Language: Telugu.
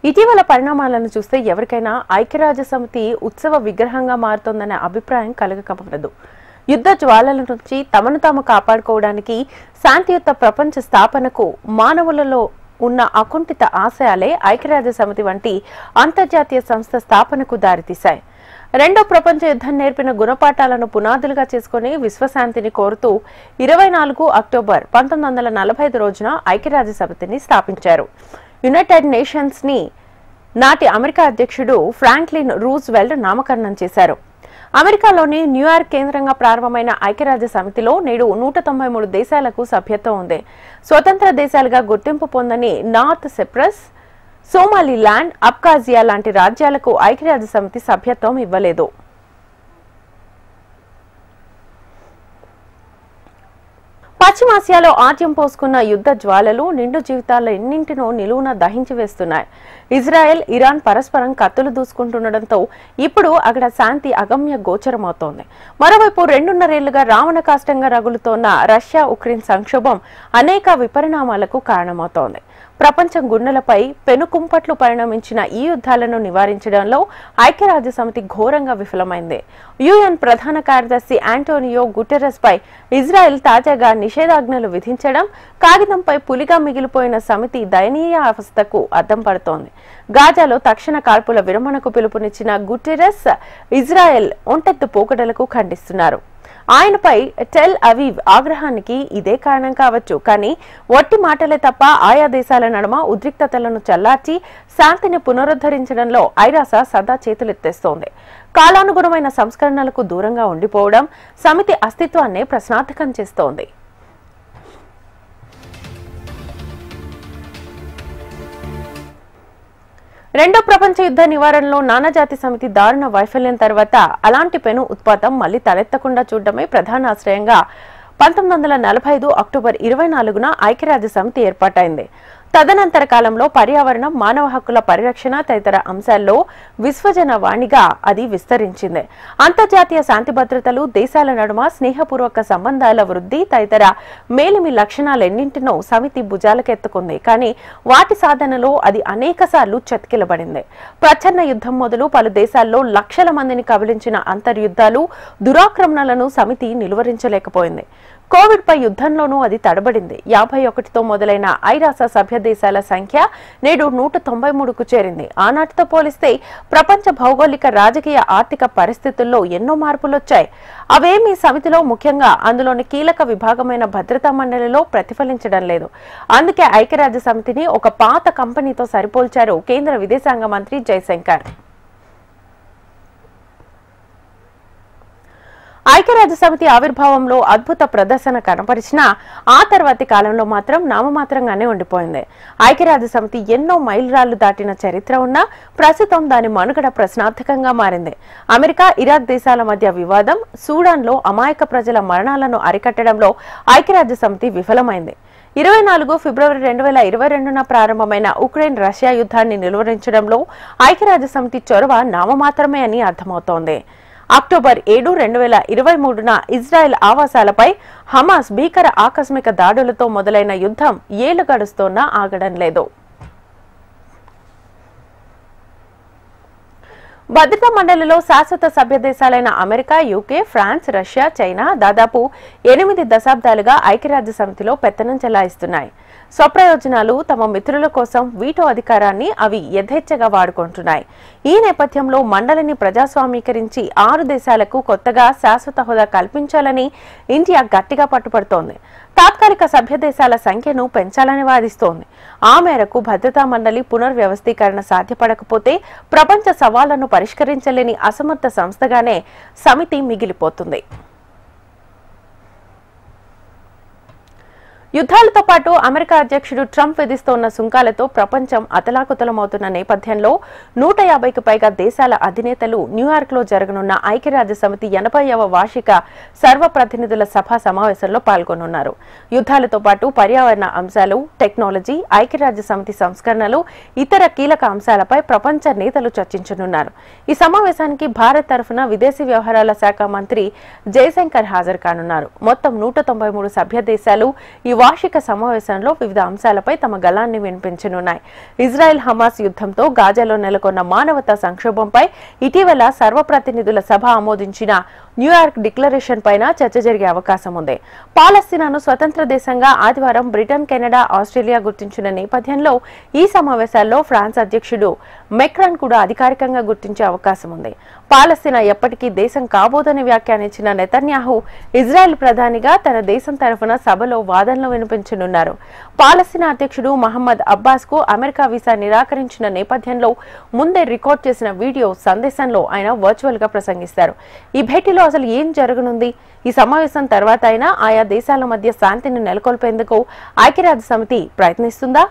ఇటీవల పరిణామాలను చూస్తే ఎవరికైనా ఐక్యరాజ్య సమితి ఉత్సవ విగ్రహంగా మారుతోందనే అభిప్రాయం కలగకపోవదు. యుద్ధ జ్వాలల నుంచి తమను తాము కాపాడుకోవడానికి శాంతియుత ప్రపంచ స్థాపనకు మానవులలో ఉన్న అకుంఠిత ఆశయాలే ఐక్యరాజ్య సమితి వంటి అంతర్జాతీయ సంస్థ స్థాపనకు దారితీశాయి. రెండో ప్రపంచ యుద్ధం నేర్పిన గుణపాఠాలను పునాదులుగా చేసుకుని విశ్వశాంతిని కోరుతూ 24 అక్టోబర్ 1945 రోజున ఐక్యరాజ్య సమితిని స్థాపించారు. యునైటెడ్ నేషన్స్ ని నాటి అమెరికా అధ్యక్షుడు ఫ్రాంక్లిన్ రూజ్వెల్ట్ నామకరణం చేశారు. అమెరికాలోని న్యూయార్క్ కేంద్రంగా ప్రారంభమైన ఐక్యరాజ్య సమితిలో నేడు 193 దేశాలకు సభ్యత్వం ఉంది. స్వతంత్ర దేశాలుగా గుర్తింపు పొందని నార్త్ సిప్రస్, సోమాలిలాండ్, అబ్ఖాజియా లాంటి రాజ్యాలకు ఐక్యరాజ్య సమితి సభ్యత్వం ఇవ్వలేదు. పశ్చిమాసియాలో ఆజ్యం పోసుకున్న యుద్ధ జ్వాలలు నిండు జీవితాల ఎన్నింటినో నిలువున దహించి వేస్తున్నాయి. ఇజ్రాయెల్, ఇరాన్ పరస్పరం కత్తులు దూసుకుంటుండటంతో ఇప్పుడు అక్కడ శాంతి అగమ్య గోచరమవుతోంది. మరోవైపు 2.5 ఏళ్లుగా రావణ కాష్టంగా రగులుతోన్న రష్యా ఉక్రెయిన్ సంక్షోభం అనేక విపరిణామాలకు కారణమవుతోంది. ప్రపంచం గుండెలపై పెనుకుంపట్లు పరిణమించిన ఈ యుద్ధాలను నివారించడంలో ఐక్యరాజ్య సమితి ఘోరంగా విఫలమైంది. యుఎన్ ప్రధాన కార్యదర్శి ఆంటోనియో గుటెరస్ పై ఇజ్రాయెల్ తాజాగా నిషేధాజ్ఞలు విధించడం కాగితంపై పులిగా మిగిలిపోయిన సమితి దయనీయ అవస్థకు అద్దం పడుతోంది. గాజాలో తక్షణ కాల్పుల విరమణకు పిలుపునిచ్చిన గుటెరస్ ఇజ్రాయెల్ ఒంటెత్తు పోకడలకు ఖండిస్తున్నారు. ఆయనపై టెల్ అవీవ్ ఆగ్రహానికి ఇదే కారణం కావచ్చు. కానీ వట్టి మాటలే తప్ప ఆయా దేశాల నడుమ ఉద్రిక్తతలను చల్లార్చి శాంతిని పునరుద్ధరించడంలో ఐరాస సదా చేతులెత్తేస్తోంది. కాలానుగుణమైన సంస్కరణలకు దూరంగా ఉండిపోవడం సమితి అస్తిత్వాన్నే ప్రశ్నార్థకం చేస్తోంది. రెండో ప్రపంచ యుద్ధ నివారణలో నానాజాతి సమితి దారుణ వైఫల్యం తర్వాత అలాంటి పెను ఉత్పాతం మళ్లీ తలెత్తకుండా చూడడమే ప్రధాన ఆశ్రయంగా 1945 అక్టోబర్ 24న ఐక్యరాజ్య సమితి ఏర్పాటైంది. తదనంతర కాలంలో పర్యావరణం, మానవ హక్కుల పరిరక్షణ తదితర అంశాల్లో విశ్వజన వాణిగా అది విస్తరించింది. అంతర్జాతీయ శాంతి భద్రతలు, దేశాల నడుమ స్నేహపూర్వక సంబంధాల వృద్ధి తదితర మేలిమి లక్షణాలెన్నింటినో సమితి భుజాలకెత్తుకుంది. కానీ వాటి సాధనలో అది అనేకసార్లు చతికిలబడింది. ప్రచ్ఛన్న యుద్ధం మొదలు పలు దేశాల్లో లక్షల మందిని కబలించిన అంతర్యుద్ధాలు, దురాక్రమణలను సమితి నిలువరించలేకపోయింది. కోవిడ్ పై యుద్ధంలోనూ అది తడబడింది. 51తో మొదలైన ఐరాస సభ్య దేశాల సంఖ్య నేడు 193కు చేరింది. ఆనాటితో పోలిస్తే ప్రపంచ భౌగోళిక, రాజకీయ, ఆర్థిక పరిస్థితుల్లో ఎన్నో మార్పులొచ్చాయి. అవేమీ సమితిలో, ముఖ్యంగా అందులోని కీలక విభాగమైన భద్రతా మండలిలో ప్రతిఫలించడం లేదు. అందుకే ఐక్యరాజ్య సమితిని ఒక పాత కంపెనీతో సరిపోల్చారు కేంద్ర విదేశాంగ మంత్రి జైశంకర్. ఐక్యరాజ్య సమితి ఆవిర్భావంలో అద్భుత ప్రదర్శన కనపరిచినా ఆ తర్వాతి కాలంలో మాత్రం నామమాత్రంగానే ఉండిపోయింది. ఐక్యరాజ్య సమితి ఎన్నో మైలురాళ్లు దాటిన చరిత్ర ఉన్నా ప్రస్తుతం దాని మనుగడ ప్రశ్నార్థకంగా మారింది. అమెరికా, ఇరాక్ దేశాల మధ్య వివాదం, సూడాన్లో అమాయక ప్రజల మరణాలను అరికట్టడంలో ఐక్యరాజ్య సమితి విఫలమైంది. 24 ఫిబ్రవరి 2022న ప్రారంభమైన ఉక్రెయిన్ రష్యా యుద్ధాన్ని నిలువరించడంలో ఐక్యరాజ్య సమితి చొరవ నామమాత్రమే అని అర్థమవుతోంది. అక్టోబర్ 7, 2023న ఇజ్రాయెల్ ఆవాసాలపై హమాస్ భీకర ఆకస్మిక దాడులతో మొదలైన యుద్ధం ఏళ్లు గడుస్తోన్నా ఆగడం లేదు. భద్రతా మండలిలో శాశ్వత సభ్య దేశాలైన America, UK, France, Russia, China దాదాపు 8 దశాబ్దాలుగా ఐక్యరాజ్య సమితిలో పెత్తనం చెలాయిస్తున్నాయి. స్వప్రయోజనాలు, తమ మిత్రుల కోసం వీటో అధికారాన్ని అవి యథేచ్ఛగా వాడుకుంటున్నాయి. ఈ నేపథ్యంలో మండలిని ప్రజాస్వామీకరించి 6 దేశాలకు కొత్తగా శాశ్వత హోదా కల్పించాలని ఇండియా గట్టిగా పట్టుపడుతోంది. తాత్కాలిక సభ్య దేశాల సంఖ్యను పెంచాలని వాదిస్తోంది. ఆ మేరకు భద్రతా మండలి పునర్వ్యవస్థీకరణ సాధ్యపడకపోతే ప్రపంచ సవాళ్లను పరిష్కరించలేని అసమర్థ సంస్థగానే సమితి మిగిలిపోతుంది. యుద్ధాలతో పాటు అమెరికా అధ్యక్షుడు ట్రంప్ విధిస్తోన్న సుంకాలతో ప్రపంచం అతలాకుతలమవుతున్న నేపథ్యంలో 150కి పైగా దేశాల అధినేతలు న్యూయార్క్ లో జరగనున్న ఐక్యరాజ్య సమితి 80వ వార్షిక సర్వప్రతినిధుల సభ సమావేశంలో పాల్గొనున్నారు. యుద్ధాలతో పాటు పర్యావరణ అంశాలు, టెక్నాలజీ, ఐక్యరాజ్య సమితి సంస్కరణలు, ఇతర కీలక అంశాలపై ప్రపంచ నేతలు చర్చించనున్నారు. ఈ సమావేశానికి భారత్ తరఫున విదేశీ వ్యవహారాల శాఖ మంత్రి జయశంకర్ హాజరు కానున్నారు. మొత్తం 193 సభ్య దేశాలు ఈ వార్షిక సమావేశంలో వివిధ అంశాలపై తమ గళాన్ని వినిపించనున్నాయి. ఇజ్రాయెల్ హమాస్ యుద్ధంతో గాజాలో నెలకొన్న మానవతా సంక్షోభంపై ఇటీవల సర్వప్రతినిధుల సభ ఆమోదించిన న్యూయార్క్ డిక్లరేషన్ పైన చర్చ జరిగే అవకాశం ఉంది. పాలస్తీనాను స్వతంత్ర దేశంగా ఆదివారం బ్రిటన్, కెనడా, ఆస్ట్రేలియా గుర్తించిన నేపథ్యంలో ఈ సమావేశాల్లో ఫ్రాన్స్ అధ్యక్షుడు మెక్రాన్ కూడా అధికారికంగా గుర్తించే అవకాశం ఉంది. పాలస్తీనా ఎప్పటికీ దేశం కాబోదని వ్యాఖ్యానించిన నెతన్యాహు ఇజ్రాయెల్ ప్రధానిగా తన దేశం తరఫున సభలో వాదనలు వినిపించనున్నారు. పాలస్తీనా అధ్యక్షుడు మహమ్మద్ అబ్బాస్ కు అమెరికా వీసా నిరాకరించిన నేపథ్యంలో ముందే రికార్డ్ చేసిన వీడియో సందేశంలో ఆయన వర్చువల్ గా ప్రసంగిస్తారు. ఈ భేటీలో అసలు ఏం జరగనుంది? ఈ సమావేశం తర్వాత అయినా ఆయా దేశాల మధ్య శాంతిని నెలకొల్పేందుకు ఐక్యరాజ్య సమితి ప్రయత్నిస్తుందా?